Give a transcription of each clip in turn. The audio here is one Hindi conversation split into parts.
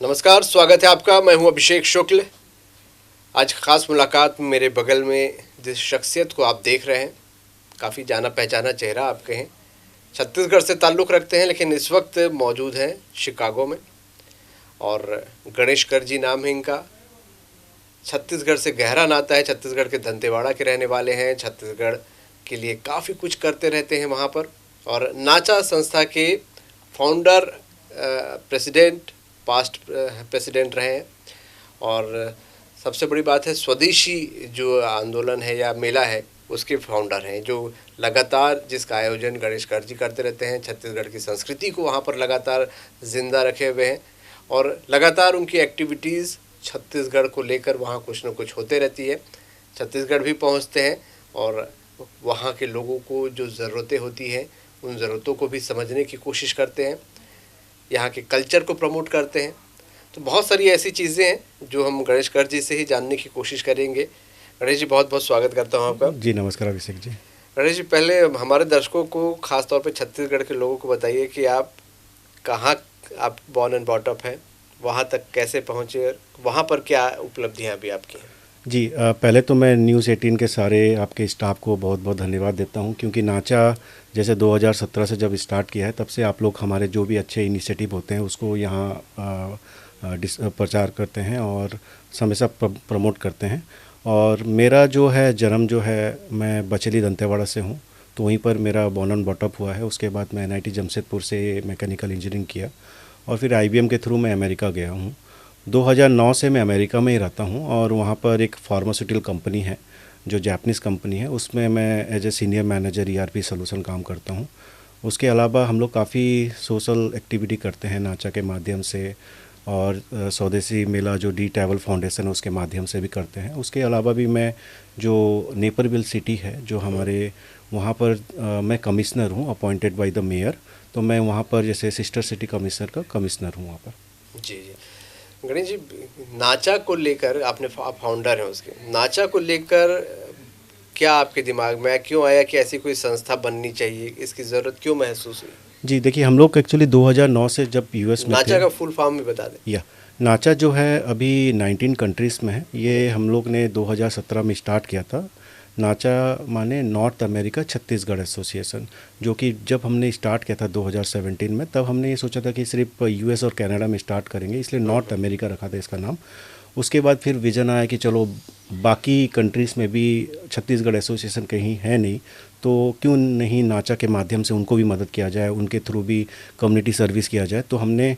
नमस्कार, स्वागत है आपका। मैं हूं अभिषेक शुक्ल। आज खास मुलाकात मेरे बगल में जिस शख्सियत को आप देख रहे हैं, काफ़ी जाना पहचाना चेहरा आपके हैं। छत्तीसगढ़ से ताल्लुक़ रखते हैं लेकिन इस वक्त मौजूद हैं शिकागो में। और गणेश कर जी नाम है इनका। छत्तीसगढ़ से गहरा नाता है। छत्तीसगढ़ के दंतेवाड़ा के रहने वाले हैं। छत्तीसगढ़ के लिए काफ़ी कुछ करते रहते हैं वहाँ पर। और नाचा संस्था के फाउंडर, प्रेसिडेंट, पास्ट प्रेसिडेंट रहे हैं। और सबसे बड़ी बात है, स्वदेशी जो आंदोलन है या मेला है उसके फाउंडर हैं, जो लगातार जिसका आयोजन गणेश कर जी करते रहते हैं। छत्तीसगढ़ की संस्कृति को वहाँ पर लगातार ज़िंदा रखे हुए हैं और लगातार उनकी एक्टिविटीज़ छत्तीसगढ़ को लेकर वहाँ कुछ न कुछ होते रहती है। छत्तीसगढ़ भी पहुँचते हैं और वहाँ के लोगों को जो ज़रूरतें होती हैं उन ज़रूरतों को भी समझने की कोशिश करते हैं। यहाँ के कल्चर को प्रमोट करते हैं। तो बहुत सारी ऐसी चीज़ें हैं जो हम गणेश कर जी से ही जानने की कोशिश करेंगे। गणेश जी, बहुत बहुत स्वागत करता हूँ आपका। जी नमस्कार अभिषेक जी। गणेश जी, पहले हमारे दर्शकों को, ख़ास तौर पे छत्तीसगढ़ के लोगों को बताइए कि आप कहाँ, आप बॉर्न एंड बॉट अप हैं, वहाँ तक कैसे पहुँचे, वहाँ पर क्या उपलब्धियाँ अभी आपकी हैं? जी पहले तो मैं न्यूज़ 18 के सारे आपके स्टाफ को बहुत बहुत धन्यवाद देता हूँ, क्योंकि नाचा जैसे 2017 से जब स्टार्ट किया है तब से आप लोग हमारे जो भी अच्छे इनिशिएटिव होते हैं उसको यहाँ प्रचार करते हैं और हमेशा प्रमोट करते हैं। और मेरा जो है जन्म जो है, मैं बचेली दंतेवाड़ा से हूँ, तो वहीं पर मेरा बॉर्न एंड बॉट अप हुआ है। उसके बाद मैं NIT जमशेदपुर से मैकेनिकल इंजीनियरिंग किया और फिर IBM के थ्रू मैं अमेरिका गया हूँ। 2009 से मैं अमेरिका में ही रहता हूँ और वहाँ पर एक फार्मास्यूटिकल कंपनी है जो जापानीज़ कंपनी है, उसमें मैं as a senior manager ERP solution काम करता हूँ। उसके अलावा हम लोग काफ़ी सोशल एक्टिविटी करते हैं नाचा के माध्यम से, और स्वदेशी मेला जो डी ट्रैवल फाउंडेशन है उसके माध्यम से भी करते हैं। उसके अलावा भी मैं जो नेपरविल सिटी है जो हमारे वहाँ पर मैं कमिश्नर हूँ, अपॉइंटेड बाय द मेयर, तो मैं वहाँ पर जैसे सिस्टर सिटी कमिश्नर का कमिश्नर हूँ वहाँ पर। जी जी। गणेश जी, नाचा को लेकर, आपने फाउंडर हैं उसके, नाचा को लेकर क्या आपके दिमाग में क्यों आया कि ऐसी कोई संस्था बननी चाहिए, इसकी ज़रूरत क्यों महसूस हुई? जी देखिए, हम लोग एक्चुअली 2009 से जब US में नाचा थे। का फुल फॉर्म भी बता दें। या नाचा जो है अभी 19 कंट्रीज़ में है। ये हम लोग ने 2017 में स्टार्ट किया था। नाचा माने नॉर्थ अमेरिका छत्तीसगढ़ एसोसिएशन, जो कि जब हमने स्टार्ट किया था 2017 में, तब हमने ये सोचा था कि सिर्फ US और कनाडा में स्टार्ट करेंगे, इसलिए नॉर्थ अमेरिका रखा था इसका नाम। उसके बाद फिर विज़न आया कि चलो बाकी कंट्रीज़ में भी छत्तीसगढ़ एसोसिएशन कहीं है नहीं, तो क्यों नहीं नाचा के माध्यम से उनको भी मदद किया जाए, उनके थ्रू भी कम्युनिटी सर्विस किया जाए। तो हमने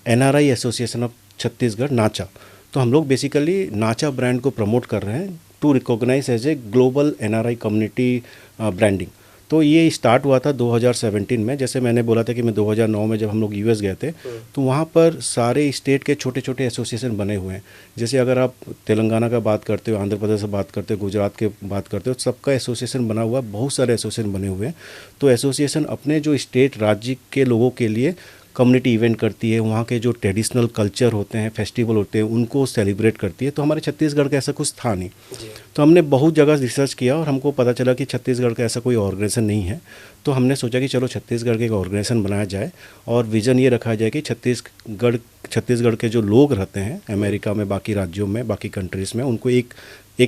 NRI एसोसिएशन ऑफ छत्तीसगढ़ नाचा, तो हम लोग बेसिकली नाचा ब्रांड को प्रमोट कर रहे हैं to recognise as a global NRI community branding. तो ये स्टार्ट हुआ था 2017 में। जैसे मैंने बोला था कि मैं 2009 में जब हम लोग US गए थे तो वहाँ पर सारे स्टेट के छोटे छोटे एसोसिएशन बने हुए हैं। जैसे अगर आप तेलंगाना का बात करते हो, आंध्र प्रदेश से बात करते हो, गुजरात के बात करते हो, सबका एसोसिएशन बना हुआ है, बहुत सारे एसोसिएशन बने हुए हैं। तो एसोसिएशन अपने जो स्टेट राज्य के लोगों के लिए कम्युनिटी इवेंट करती है, वहाँ के जो ट्रेडिशनल कल्चर होते हैं, फेस्टिवल होते हैं, उनको सेलिब्रेट करती है। तो हमारे छत्तीसगढ़ का ऐसा कुछ था नहीं, तो हमने बहुत जगह रिसर्च किया और हमको पता चला कि छत्तीसगढ़ का ऐसा कोई ऑर्गेनाइजेशन नहीं है। तो हमने सोचा कि चलो छत्तीसगढ़ के एक ऑर्गेनाइजेशन बनाया जाए और विज़न ये रखा जाए कि छत्तीसगढ़ के जो लोग रहते हैं अमेरिका में, बाकी राज्यों में, बाकी कंट्रीज़ में, उनको एक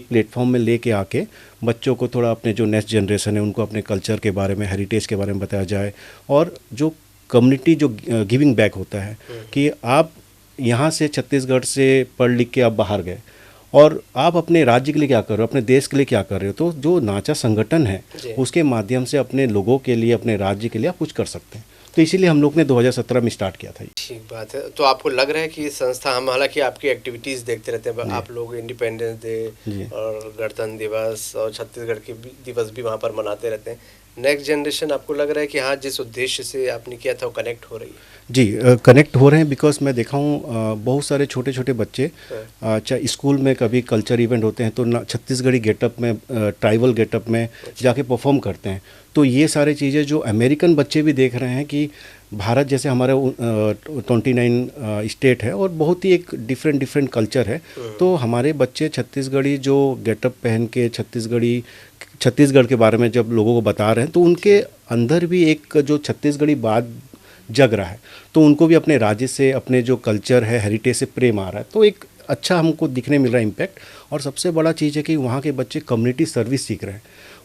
प्लेटफॉर्म में लेके आके बच्चों को थोड़ा अपने जो नेक्स्ट जनरेशन है उनको अपने कल्चर के बारे में, हेरिटेज के बारे में बताया जाए। और जो कम्युनिटी जो गिविंग बैक होता है कि आप यहाँ से छत्तीसगढ़ से पढ़ लिख के आप बाहर गए और आप अपने राज्य के लिए क्या कर रहे हो, अपने देश के लिए क्या कर रहे हो, तो जो नाचा संगठन है उसके माध्यम से अपने लोगों के लिए, अपने राज्य के लिए आप कुछ कर सकते हैं। तो इसीलिए हम लोग ने 2017 में स्टार्ट किया था। ठीक बात है। तो आपको लग रहा है कि संस्था, हम हालांकि आपकी एक्टिविटीज़ देखते रहते हैं, आप लोग इंडिपेंडेंस डे और गणतंत्र दिवस और छत्तीसगढ़ के दिवस भी वहाँ पर मनाते रहते हैं, नेक्स्ट जनरेशन आपको लग रहा है कि हाँ, जिस उद्देश्य से आपने किया था वो कनेक्ट हो रही है? जी कनेक्ट हो रहे हैं, बिकॉज मैं देखा हूँ बहुत सारे छोटे छोटे बच्चे चाहे स्कूल में कभी कल्चर इवेंट होते हैं तो छत्तीसगढ़ी गेटअप में, ट्राइबल गेटअप में जाके परफॉर्म करते हैं। तो ये सारी चीज़ें जो अमेरिकन बच्चे भी देख रहे हैं कि भारत जैसे हमारे 29 स्टेट है और बहुत ही एक डिफरेंट कल्चर है, तो हमारे बच्चे छत्तीसगढ़ी जो गेटअप पहन के छत्तीसगढ़ के बारे में जब लोगों को बता रहे हैं तो उनके अंदर भी एक जो छत्तीसगढ़ी बात जग रहा है, तो उनको भी अपने राज्य से, अपने जो कल्चर है, हेरिटेज से प्रेम आ रहा है। तो एक अच्छा हमको दिखने मिल रहा है इम्पैक्ट। और सबसे बड़ा चीज़ है कि वहाँ के बच्चे कम्युनिटी सर्विस सीख रहे हैं।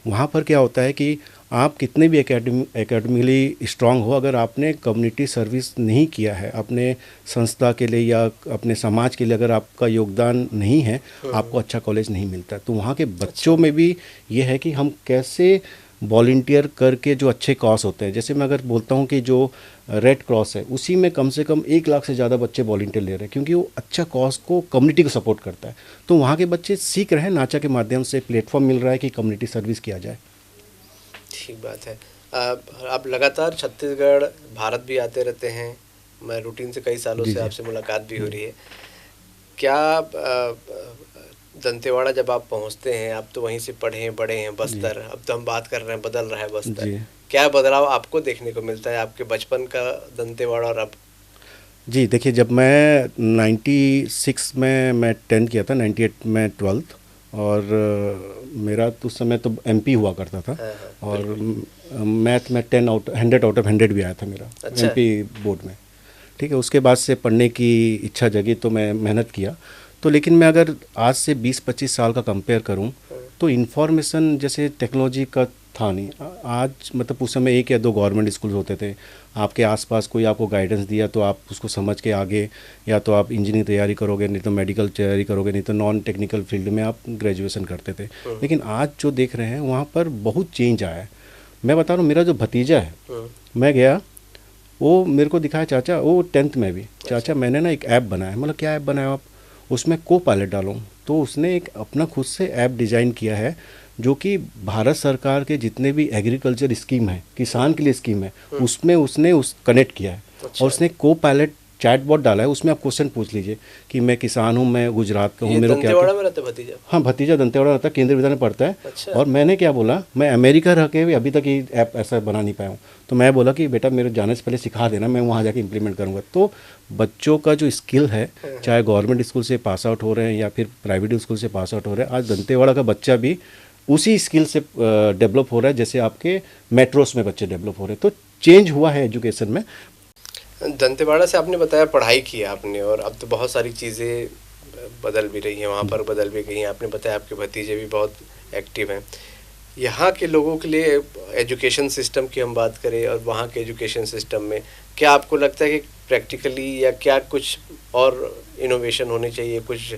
वहाँ पर क्या होता है कि आप कितने भी एकेडमिकली स्ट्रांग हो, अगर आपने कम्युनिटी सर्विस नहीं किया है, अपने संस्था के लिए या अपने समाज के लिए अगर आपका योगदान नहीं है, आपको अच्छा कॉलेज नहीं मिलता। तो वहाँ के बच्चों में भी ये है कि हम कैसे वॉलंटियर करके जो अच्छे कॉज होते हैं, जैसे मैं अगर बोलता हूँ कि जो रेड क्रॉस है, उसी में कम से कम 1 लाख से ज़्यादा बच्चे वॉलंटियर ले रहे हैं, क्योंकि वो अच्छा कॉज को, कम्युनिटी को सपोर्ट करता है। तो वहाँ के बच्चे सीख रहे हैं, नाचा के माध्यम से प्लेटफॉर्म मिल रहा है कि कम्युनिटी सर्विस किया जाए। ठीक बात है। आप लगातार छत्तीसगढ़, भारत भी आते रहते हैं। मैं रूटीन से कई सालों जी से जी। आपसे मुलाकात भी हो रही है। क्या दंतेवाड़ा जब आप पहुंचते हैं, आप तो वहीं से पढ़े हैं, बड़े हैं, बस्तर, अब तो हम बात कर रहे हैं, बदल रहा है बस्तर। जी क्या बदलाव आपको देखने को मिलता है आपके बचपन का दंतेवाड़ा और अब? जी, देखिए, जब मैं 96 में मैं 10th किया था, 98 में 12th, और मेरा तो उस समय तो एमपी हुआ करता था। हाँ हाँ, और बिल्कुल। मैथ में 100 आउट ऑफ 100 भी आया था मेरा, अच्छा। एमपी बोर्ड में। ठीक है, उसके बाद से पढ़ने की इच्छा जगी तो मैं मेहनत किया। तो लेकिन मैं अगर आज से 20-25 साल का कंपेयर करूं, तो इन्फॉर्मेशन जैसे टेक्नोलॉजी का था नहीं। आज मतलब उस समय 1 या 2 गवर्नमेंट स्कूल होते थे। आपके आसपास कोई आपको गाइडेंस दिया तो आप उसको समझ के आगे, या तो आप इंजीनियरिंग तैयारी करोगे, नहीं तो मेडिकल तैयारी करोगे, नहीं तो नॉन टेक्निकल फील्ड में आप ग्रेजुएशन करते थे। लेकिन आज जो देख रहे हैं वहाँ पर बहुत चेंज आया है। मैं बता रहा हूँ, मेरा जो भतीजा है, मैं गया, वो मेरे को दिखाया, चाचा, वो 10th में भी, चाचा मैंने ना एक ऐप बनाया। मतलब क्या ऐप बनाया आप? उसमें को पायलट डालो। तो उसने एक अपना खुद से ऐप डिज़ाइन किया है, जो कि भारत सरकार के जितने भी एग्रीकल्चर स्कीम है, किसान के लिए स्कीम है, उसमें उसने उस कनेक्ट किया है। अच्छा। और उसने को पायलट चैटबॉट डाला है, उसमें आप क्वेश्चन पूछ लीजिए कि मैं किसान हूँ, मैं गुजरात का हूँ, ये मेरे को क्या दंतेवाड़ा में रहता भतीजा? हाँ, भतीजा दंतेवाड़ा रहता है, केंद्रीय विद्यालय में पढ़ता है। अच्छा। और मैंने क्या बोला, मैं अमेरिका रह के भी अभी तक ये ऐप ऐसा बना नहीं पाया हूँ। तो मैं बोला कि बेटा मेरे जाने से पहले सिखा देना, मैं वहाँ जाके इम्प्लीमेंट करूँगा। तो बच्चों का जो स्किल है, चाहे गवर्नमेंट स्कूल से पास आउट हो रहे हैं या फिर प्राइवेट स्कूल से पास आउट हो रहे हैं, आज दंतेवाड़ा का बच्चा भी उसी स्किल से डेवलप हो रहा है, जैसे आपके मेट्रोस में बच्चे डेवलप हो रहे हैं। तो चेंज हुआ है एजुकेशन में। दंतेवाड़ा से आपने बताया पढ़ाई की आपने, और अब तो बहुत सारी चीज़ें बदल भी रही हैं, वहाँ पर बदल भी गई हैं। आपने बताया आपके भतीजे भी बहुत एक्टिव हैं। यहाँ के लोगों के लिए एजुकेशन सिस्टम की हम बात करें, और वहाँ के एजुकेशन सिस्टम में क्या आपको लगता है कि प्रैक्टिकली या क्या कुछ और इनोवेशन होने चाहिए कुछ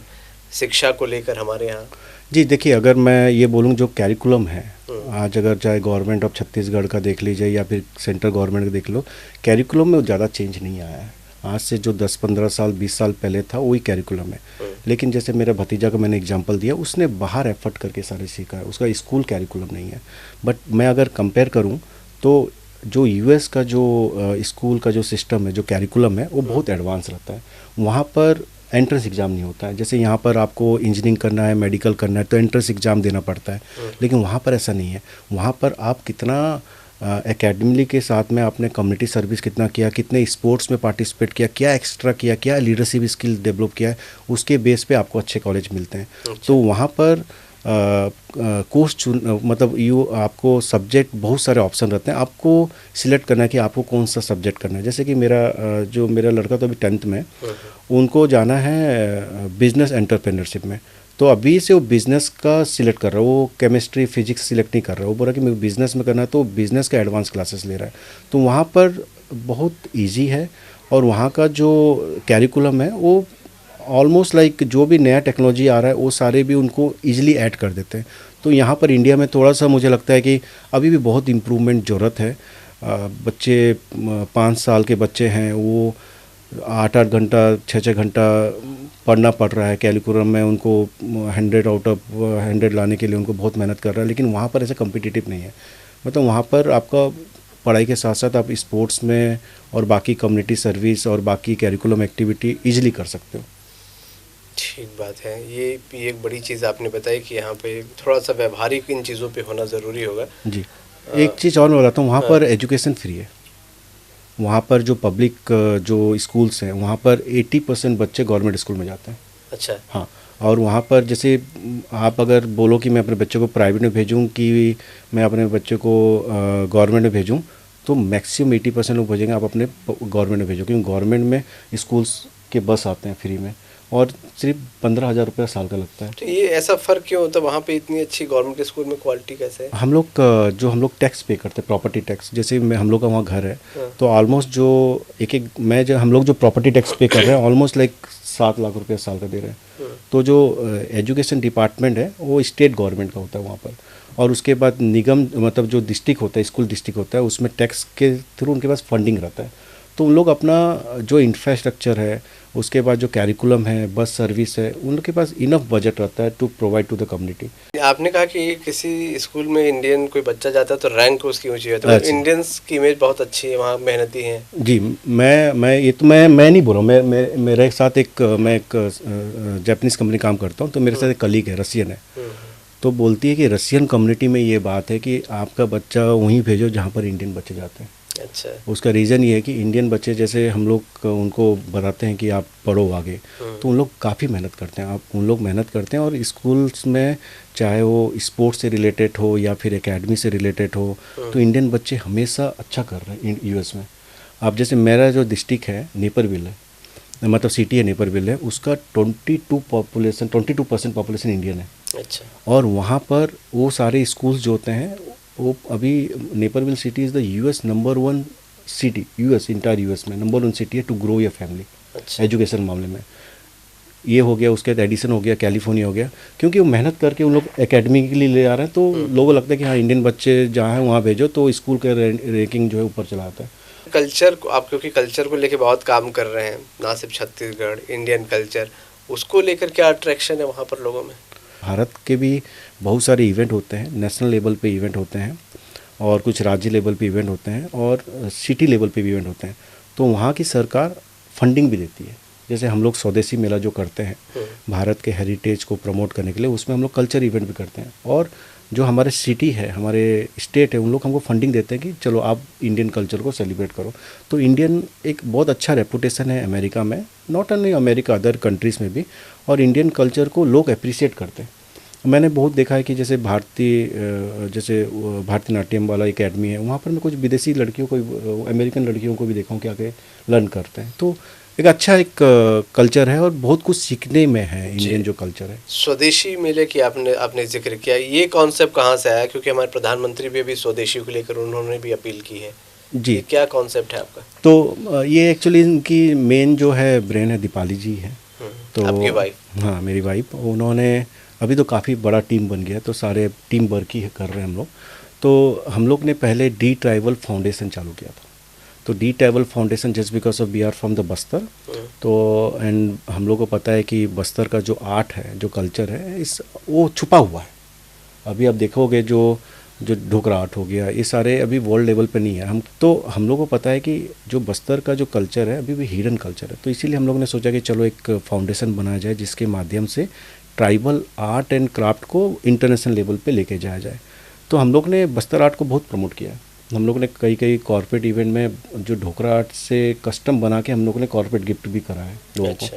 शिक्षा को लेकर हमारे यहाँ? जी, देखिए, अगर मैं ये बोलूँ, जो कैरिकुलम है आज, अगर चाहे गवर्नमेंट ऑफ छत्तीसगढ़ का देख लीजिए या फिर सेंट्रल गवर्नमेंट का देख लो, कैरिकुलम में ज़्यादा चेंज नहीं आया है। आज से जो 10-15 साल, 20 साल पहले था, वही कैरिकुलम है। लेकिन जैसे मेरा भतीजा का मैंने एग्जांपल दिया, उसने बाहर एफर्ट करके सारे सीखा है, उसका स्कूल कैरिकुलम नहीं है। बट मैं अगर कंपेयर करूँ तो जो यूएस का जो स्कूल का जो सिस्टम है, जो कैरिकुलम है, वो बहुत एडवांस रहता है। वहाँ पर एंट्रेंस एग्ज़ाम नहीं होता है। जैसे यहाँ पर आपको इंजीनियरिंग करना है, मेडिकल करना है, तो एंट्रेंस एग्ज़ाम देना पड़ता है। लेकिन वहाँ पर ऐसा नहीं है। वहाँ पर आप कितना एकेडमी के साथ में आपने कम्युनिटी सर्विस कितना किया, कितने स्पोर्ट्स में पार्टिसिपेट किया, क्या एक्स्ट्रा किया, क्या लीडरशिप स्किल डेवलप किया है, उसके बेस पे आपको अच्छे कॉलेज मिलते हैं। तो वहाँ पर कोर्स मतलब आपको सब्जेक्ट बहुत सारे ऑप्शन रहते हैं, आपको सिलेक्ट करना है कि आपको कौन सा सब्जेक्ट करना है। जैसे कि जो मेरा लड़का तो अभी 10th में, उनको जाना है बिजनेस एंटरप्रेन्योरशिप में। तो अभी से वो बिज़नेस का सिलेक्ट कर रहा है, वो केमिस्ट्री फिजिक्स सिलेक्ट नहीं कर रहा है। वो बोला कि मुझे बिज़नेस में करना है, तो बिज़नेस का एडवांस क्लासेस ले रहा है। तो वहाँ पर बहुत इजी है। और वहाँ का जो कैरिकुलम है, वो ऑलमोस्ट लाइक जो भी नया टेक्नोलॉजी आ रहा है, वो सारे भी उनको ईजिली ऐड कर देते हैं। तो यहाँ पर इंडिया में थोड़ा सा मुझे लगता है कि अभी भी बहुत इम्प्रूवमेंट ज़रूरत है। बच्चे 5 साल के बच्चे हैं, वो 8-8 घंटा, 6-6 घंटा पढ़ना पड़ रहा है कैरिकुलम में। उनको 100 आउट ऑफ 100 लाने के लिए उनको बहुत मेहनत कर रहा है। लेकिन वहाँ पर ऐसे कम्पिटिटिव नहीं है। मतलब वहाँ पर आपका पढ़ाई के साथ साथ आप स्पोर्ट्स में और बाकी कम्युनिटी सर्विस और बाकी कैरिकुलम एक्टिविटी ईजिली कर सकते हो। ठीक बात है। ये एक बड़ी चीज़ आपने बताई कि यहाँ पे थोड़ा सा व्यवहारिक इन चीज़ों पे होना ज़रूरी होगा। जी, एक चीज़ और मैं बताता हूँ, वहाँ पर एजुकेशन फ्री है। वहाँ पर जो पब्लिक जो स्कूल्स हैं, वहाँ पर 80% बच्चे गवर्नमेंट स्कूल में जाते हैं। अच्छा। हाँ, और वहाँ पर जैसे आप अगर बोलो कि मैं अपने बच्चे को प्राइवेट में भेजूँ कि मैं अपने बच्चे को गवर्नमेंट में भेजूँ, तो मैक्सिमम 80% लोग भेजेंगे आप अपने गवर्नमेंट में भेजो, क्योंकि गवर्नमेंट में स्कूल्स के बस आते हैं फ्री में और सिर्फ 15,000 रुपया साल का लगता है। तो ये ऐसा फ़र्क क्यों होता है? वहाँ पे इतनी अच्छी गवर्नमेंट के स्कूल में क्वालिटी कैसे है? हम लोग जो हम लोग टैक्स पे करते हैं, प्रॉपर्टी टैक्स, जैसे मैं हम लोग का वहाँ घर है हाँ। तो ऑलमोस्ट जो हम लोग जो प्रॉपर्टी टैक्स पे कर रहे हैं ऑलमोस्ट लाइक 7 लाख रुपया साल का दे रहे हैं। तो जो एजुकेशन डिपार्टमेंट है वो स्टेट गवर्नमेंट का होता है वहाँ पर, और उसके बाद निगम मतलब जो डिस्ट्रिक्ट होता है, स्कूल डिस्ट्रिक्ट होता है, उसमें टैक्स के थ्रू उनके पास फंडिंग रहता है। तो उन लोग अपना जो इंफ्रास्ट्रक्चर है, उसके बाद जो कैरिकुलम है, बस सर्विस है, उनके पास इनफ बजट रहता है to provide to the community. आपने कहा कि किसी स्कूल में इंडियन कोई बच्चा जाता है तो रैंक उसकी ऊंची होती है, अच्छा। इंडियंस की इमेज बहुत अच्छी है, वहाँ मेहनती हैं। जी, मैं ये तो मैं नहीं बोल रहा हूँ, मैं मेरे साथ मैं एक जापानीज़ कंपनी काम करता हूँ, तो मेरे साथ एक कलीग है, रसियन है, तो बोलती है कि रसियन कम्युनिटी में ये बात है कि आपका बच्चा वहीं भेजो जहाँ पर इंडियन बच्चे जाते हैं। अच्छा। उसका रीज़न ये है कि इंडियन बच्चे जैसे हम लोग उनको बताते हैं कि आप पढ़ो आगे, तो उन लोग काफ़ी मेहनत करते हैं, आप उन लोग मेहनत करते हैं, और स्कूल्स में चाहे वो स्पोर्ट्स से रिलेटेड हो या फिर एकेडमी से रिलेटेड हो, तो इंडियन बच्चे हमेशा अच्छा कर रहे हैं यूएस में। आप जैसे मेरा जो डिस्ट्रिक्ट है नेपरविल है, मतलब सिटी है नेपरविल है, उसका 22% पॉपुलेशन इंडियन है। अच्छा। और वहाँ पर वो सारे स्कूल्स जो होते हैं वो अभी Naperville city is the US number 1 city, US entire US में नंबर 1 सिटी है टू ग्रो योर फैमिली। अच्छा। एजुकेशन मामले में ये हो गया, उसके बाद एडिसन हो गया, कैलिफोर्निया हो गया, क्योंकि वो मेहनत करके उन लोग एकेडमी के लिए ले आ रहे हैं, तो लोगों को लगता है कि हाँ इंडियन बच्चे जहाँ हैं वहाँ भेजो, तो स्कूल का रैंकिंग जो है ऊपर चला आता है। कल्चर को आप, क्योंकि कल्चर को लेके बहुत काम कर रहे हैं, ना सिर्फ छत्तीसगढ़, इंडियन कल्चर, उसको लेकर क्या अट्रैक्शन है वहाँ पर लोगों में? भारत के भी बहुत सारे इवेंट होते हैं, नेशनल लेवल पे इवेंट होते हैं, और कुछ राज्य लेवल पे इवेंट होते हैं, और सिटी लेवल पे भी इवेंट होते हैं, तो वहाँ की सरकार फंडिंग भी देती है। जैसे हम लोग स्वदेशी मेला जो करते हैं भारत के हेरिटेज को प्रमोट करने के लिए, उसमें हम लोग कल्चर इवेंट भी करते हैं, और जो हमारे सिटी है, हमारे स्टेट है, उन लोग हमको फंडिंग देते हैं कि चलो आप इंडियन कल्चर को सेलिब्रेट करो। तो इंडियन एक बहुत अच्छा रेपुटेशन है अमेरिका में, not only America, other countries में भी, और इंडियन कल्चर को लोग अप्रिशिएट करते हैं। मैंने बहुत देखा है कि जैसे भारतीय नाट्यम वाला एकेडमी है, वहाँ पर मैं कुछ विदेशी लड़कियों को, अमेरिकन लड़कियों को भी देखा हूँ कि आके लर्न करते हैं। तो एक अच्छा कल्चर है, और बहुत कुछ सीखने में है इंडियन जो कल्चर है। स्वदेशी मेले की आपने जिक्र किया, ये कॉन्सेप्ट कहाँ से आया? क्योंकि हमारे प्रधानमंत्री भी अभी स्वदेशी को लेकर उन्होंने भी अपील की है। जी, क्या कॉन्सेप्ट है आपका? तो ये एक्चुअली इनकी मेन जो है ब्रेन है, दीपाली जी है। तो आपकी वाइफ? हाँ, मेरी वाइफ। उन्होंने अभी तो काफ़ी बड़ा टीम बन गया, तो सारे टीम वर्क ही कर रहे हैं हम लोग। तो हम लोग ने पहले डी ट्राइबल फाउंडेशन चालू किया था। तो the tribal foundation just because of we are from the Bastar, तो एंड हम लोग को पता है कि बस्तर का जो आर्ट है, जो कल्चर है, वो छुपा हुआ है। अभी आप देखोगे जो ढोकरा आर्ट हो गया, ये सारे अभी वर्ल्ड लेवल पे नहीं है। हम लोग को पता है कि जो बस्तर का जो कल्चर है अभी भी हिडन कल्चर है। तो इसीलिए हम लोग ने सोचा कि चलो एक फाउंडेशन बनाया जाए जिसके माध्यम से ट्राइबल आर्ट एंड क्राफ्ट को इंटरनेशनल लेवल पे लेके जाया जाए। तो हम लोग ने बस्तर आर्ट को बहुत प्रमोट किया है। हम लोग ने कई कॉर्पोरेट इवेंट में जो ढोकरा आर्ट से कस्टम बना के हम लोग ने कॉर्पोरेट गिफ्ट भी करा है लोगों को।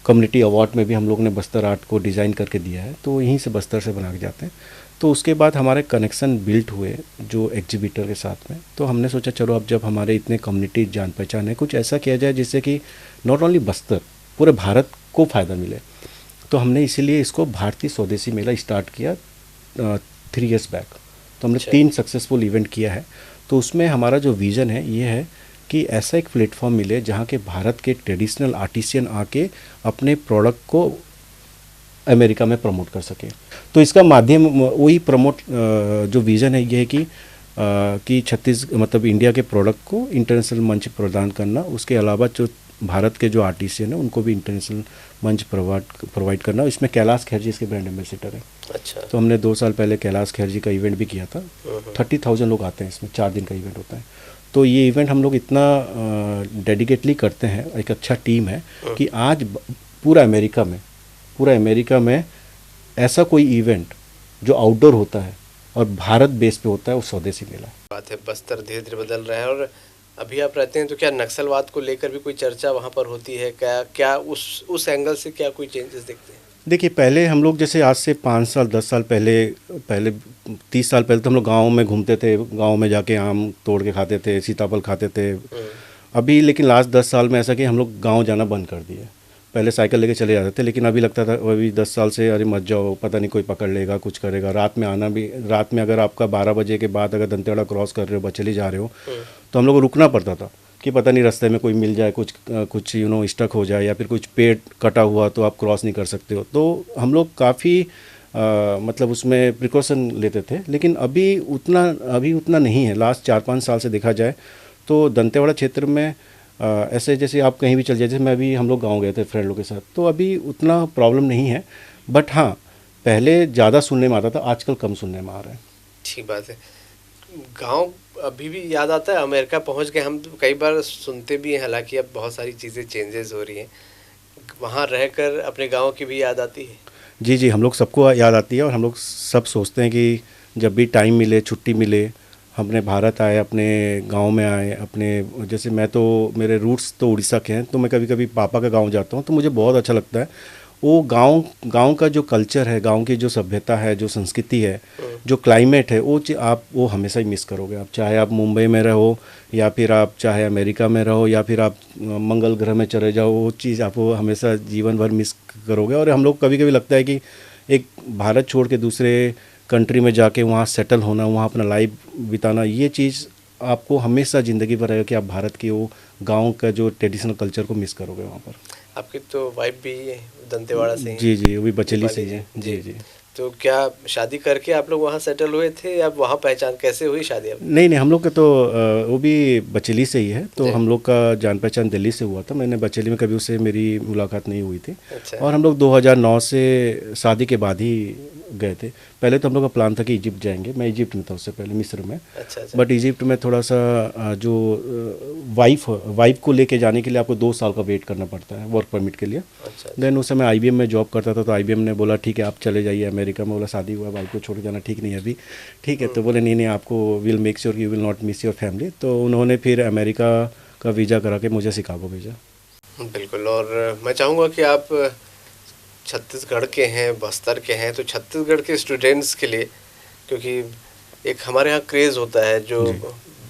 कम्युनिटी अवार्ड में भी हम लोग ने बस्तर आर्ट को डिज़ाइन करके दिया है, तो यहीं से बस्तर से बना के जाते हैं। तो उसके बाद हमारे कनेक्शन बिल्ट हुए जो एग्जीबिटर के साथ में, तो हमने सोचा चलो अब जब हमारे इतने कम्युनिटी जान पहचान है, कुछ ऐसा किया जाए जिससे कि नॉट ओनली बस्तर, पूरे भारत को फ़ायदा मिले। तो हमने इसीलिए इसको भारतीय स्वदेशी मेला स्टार्ट किया 3 इयर्स बैक। तो हमने 3 सक्सेसफुल इवेंट किया है। तो उसमें हमारा जो विज़न है ये है कि ऐसा एक प्लेटफॉर्म मिले जहाँ के भारत के ट्रेडिशनल आर्टिसियन आके अपने प्रोडक्ट को अमेरिका में प्रमोट कर सके। तो इसका माध्यम वही प्रमोट जो विज़न है ये है कि मतलब इंडिया के प्रोडक्ट को इंटरनेशनल मंच प्रदान करना, उसके अलावा जो भारत के जो आर्टिसियन है उनको भी इंटरनेशनल मंच प्रोवाइड करना। इसमें कैलाश खेर जी इसके ब्रांड एम्बेसडर है। अच्छा। तो हमने 2 साल पहले कैलाश खेर जी का इवेंट भी किया था। 30,000 लोग आते हैं इसमें, 4 दिन का इवेंट होता है। तो ये इवेंट हम लोग इतना डेडिकेटली करते हैं, एक अच्छा टीम है कि आज पूरा अमेरिका में ऐसा कोई इवेंट जो आउटडोर होता है और भारत बेस पे होता है वो स्वदेशी मेला। बात है, बस्तर धीरे धीरे बदल रहा है, और अभी आप रहते हैं तो क्या नक्सलवाद को लेकर भी कोई चर्चा वहाँ पर होती है? क्या उस एंगल से क्या कोई चेंजेस दिखते हैं? देखिए, पहले हम लोग जैसे आज से 5 साल 10 साल पहले पहले 30 साल पहले तो हम लोग गाँव में घूमते थे, गाँव में जाके आम तोड़ के खाते थे, सीताफल खाते थे। अभी लेकिन लास्ट 10 साल में ऐसा कि हम लोग गाँव जाना बंद कर दिए। पहले साइकिल लेके चले जाते थे, लेकिन अभी लगता था, अभी 10 साल से अरे मत जाओ, पता नहीं कोई पकड़ लेगा, कुछ करेगा। रात में आना भी, रात में अगर आपका 12 बजे के बाद अगर दंतेवाड़ा क्रॉस कर रहे हो, बचेली जा रहे हो, तो हम लोग को रुकना पड़ता था कि पता नहीं रास्ते में कोई मिल जाए, कुछ स्टक हो जाए, या फिर कुछ पेड़ कटा हुआ तो आप क्रॉस नहीं कर सकते हो। तो हम लोग काफ़ी मतलब उसमें प्रिकॉशन लेते थे, लेकिन अभी उतना नहीं है। लास्ट 4-5 साल से देखा जाए तो दंतेवाड़ा क्षेत्र में ऐसे जैसे आप कहीं भी चल जाए, जैसे मैं अभी हम लोग गाँव गए थे फ्रेंड लोग के साथ, तो अभी उतना प्रॉब्लम नहीं है। बट हाँ, पहले ज़्यादा सुनने में आता था, आजकल कम सुनने में आ रहा है। ठीक बात है। गांव अभी भी याद आता है। अमेरिका पहुंच के हम कई बार सुनते भी हैं, हालांकि अब बहुत सारी चीज़ें चेंजेस हो रही हैं। वहाँ रहकर अपने गांव की भी याद आती है। जी जी, हम लोग सबको याद आती है, और हम लोग सब सोचते हैं कि जब भी टाइम मिले, छुट्टी मिले, अपने भारत आए, अपने गांव में आए। अपने जैसे मैं तो, मेरे रूट्स तो उड़ीसा के हैं, तो मैं कभी कभी पापा का गांव जाता हूं, तो मुझे बहुत अच्छा लगता है। वो गांव का जो कल्चर है, गांव की जो सभ्यता है, जो संस्कृति है, जो क्लाइमेट है, आप वो हमेशा ही मिस करोगे। आप चाहे आप मुंबई में रहो, या फिर आप चाहे अमेरिका में रहो, या फिर आप मंगल ग्रह में चले जाओ, वो चीज़ आप वो हमेशा जीवन भर मिस करोगे। और हम लोग कभी कभी लगता है कि एक भारत छोड़ के दूसरे कंट्री में जाके वहाँ सेटल होना, वहाँ अपना लाइफ बिताना, ये चीज़ आपको हमेशा ज़िंदगी भर रहेगा कि आप भारत के वो गांव का जो ट्रेडिशनल कल्चर को मिस करोगे वहाँ पर। आपकी तो वाइफ भी दंतेवाड़ा से ही जी जी, वो भी बचेली से ही है। जी। जी जी। तो क्या शादी करके आप लोग वहाँ सेटल हुए थे, या वहाँ पहचान कैसे हुई शादी अब? नहीं नहीं, हम लोग का तो वो भी बचेली से ही है, तो जी। हम लोग का जान पहचान दिल्ली से हुआ था। मैंने बचेली में कभी उससे मेरी मुलाकात नहीं हुई थी। अच्छा। और हम लोग 2009 से शादी के बाद ही गए थे। पहले तो हम लोग का प्लान था कि इजिप्ट जाएंगे, मैं इजिप्ट में था उससे पहले, मिस्र में। अच्छा अच्छा। बट इजिप्ट में थोड़ा सा जो वाइफ को लेके जाने के लिए आपको 2 साल का वेट करना पड़ता है वर्क परमिट के लिए। अच्छा। देन उस समय IBM में जॉब करता था, तो IBM ने बोला ठीक है आप चले जाइए अमेरिका में। बोला शादी हुआ, वाइफ को छोड़ के जाना ठीक नहीं है अभी। ठीक है, तो बोले नहीं नहीं, आपको will make sure you will not miss your family. तो उन्होंने फिर अमेरिका का वीज़ा करा के मुझे शिकागो भेजा। बिल्कुल। और मैं चाहूँगा कि आप छत्तीसगढ़ के हैं, बस्तर के हैं, तो छत्तीसगढ़ के स्टूडेंट्स के लिए, क्योंकि एक हमारे यहाँ क्रेज़ होता है जो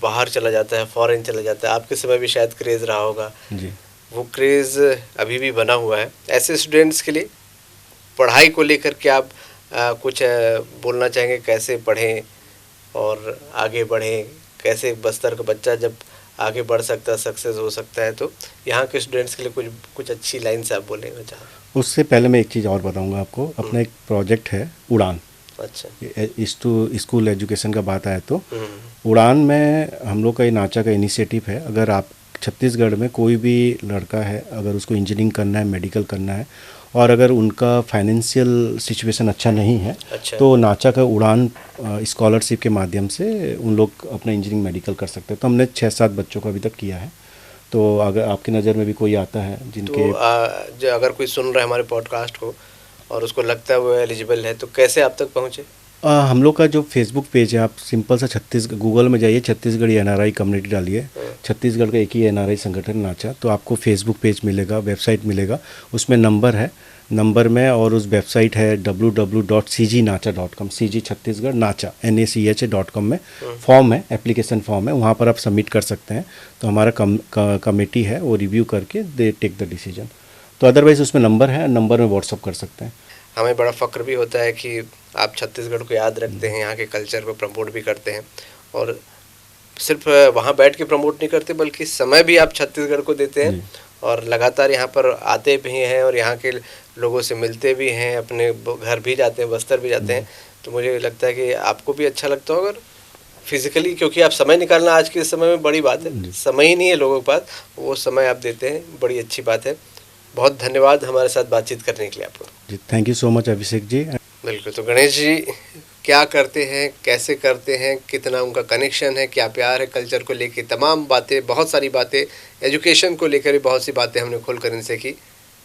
बाहर चला जाता है, फॉरेन चला जाता है। आपके समय भी शायद क्रेज़ रहा होगा जी। वो क्रेज़ अभी भी बना हुआ है। ऐसे स्टूडेंट्स के लिए पढ़ाई को लेकर के आप कुछ बोलना चाहेंगे? कैसे पढ़ें और आगे बढ़ें? कैसे बस्तर का बच्चा जब आगे बढ़ सकता है, सक्सेस हो सकता है, तो यहाँ के स्टूडेंट्स के लिए कुछ अच्छी लाइन से आप बोलेंगे चाहें? उससे पहले मैं एक चीज़ और बताऊंगा आपको। अपना एक प्रोजेक्ट है उड़ान। अच्छा। स्कूल एजुकेशन का बात आया तो उड़ान में हम लोग का ये नाचा का इनिशिएटिव है। अगर आप छत्तीसगढ़ में कोई भी लड़का है, अगर उसको इंजीनियरिंग करना है, मेडिकल करना है, और अगर उनका फाइनेंशियल सिचुएशन अच्छा नहीं है, अच्छा। तो नाचा का उड़ान स्कॉलरशिप के माध्यम से उन लोग अपना इंजीनियरिंग मेडिकल कर सकते हैं। तो हमने 6-7 बच्चों को अभी तक किया है। तो अगर आपकी नज़र में भी कोई आता है जिनके तो जो अगर कोई सुन रहा है हमारे पॉडकास्ट को और उसको लगता है वो एलिजिबल है, तो कैसे आप तक पहुँचे? हम लोग का जो फेसबुक पेज है, आप सिंपल सा गूगल में जाइए, छत्तीसगढ़ NRI कम्युनिटी डालिए। छत्तीसगढ़ का एक ही NRI संगठन नाचा, तो आपको फेसबुक पेज मिलेगा, वेबसाइट मिलेगा, उसमें नंबर है, नंबर में, और उस वेबसाइट है www.cgnacha.com, CG छत्तीसगढ़ नाचा NACHA.com में फॉर्म है, एप्लीकेशन फॉर्म है, वहाँ पर आप सबमिट कर सकते हैं। तो हमारा कमेटी है, वो रिव्यू करके दे टेक द डिसीजन। तो अदरवाइज़ उसमें नंबर है, नंबर में व्हाट्सअप कर सकते हैं। हमें बड़ा फ़ख्र भी होता है कि आप छत्तीसगढ़ को याद रखते हैं, यहाँ के कल्चर को प्रमोट भी करते हैं, और सिर्फ वहाँ बैठ के प्रमोट नहीं करते बल्कि समय भी आप छत्तीसगढ़ को देते हैं, और लगातार यहाँ पर आते भी हैं और यहाँ के लोगों से मिलते भी हैं, अपने घर भी जाते हैं, बस्तर भी जाते हैं। तो मुझे लगता है कि आपको भी अच्छा लगता होगा फिज़िकली, क्योंकि आप समय निकालना आज के समय में बड़ी बात है। समय ही नहीं है लोगों के पास, वो समय आप देते हैं, बड़ी अच्छी बात है। बहुत धन्यवाद हमारे साथ बातचीत करने के लिए आपको। जी, thank you so much Abhishek ji. बिल्कुल। तो गणेश जी क्या करते हैं, कैसे करते हैं, कितना उनका कनेक्शन है, क्या प्यार है कल्चर को लेके, तमाम बातें, बहुत सारी बातें, एजुकेशन को लेकर भी बहुत सी बातें हमने खोल कर इनसे की।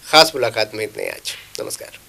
ख़ास मुलाकात में इतने आज। नमस्कार।